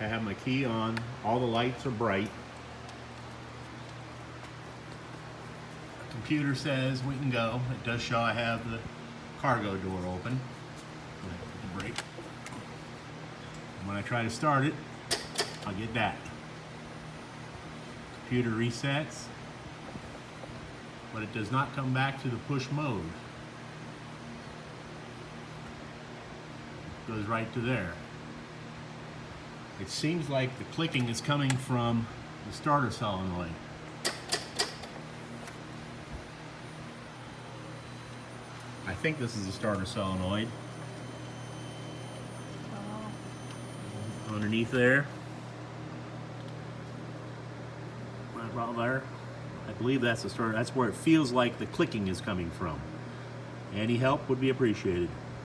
I have my key on. All the lights are bright. The computer says we can go. It does show I have the cargo door open. The brake. And when I try to start it, I get that. Computer resets, but it does not come back to the push mode. It goes right to there. It seems like the clicking is coming from the starter solenoid. I think this is the starter solenoid. Underneath there. Right about there. I believe that's the starter. That's where it feels like the clicking is coming from. Any help would be appreciated.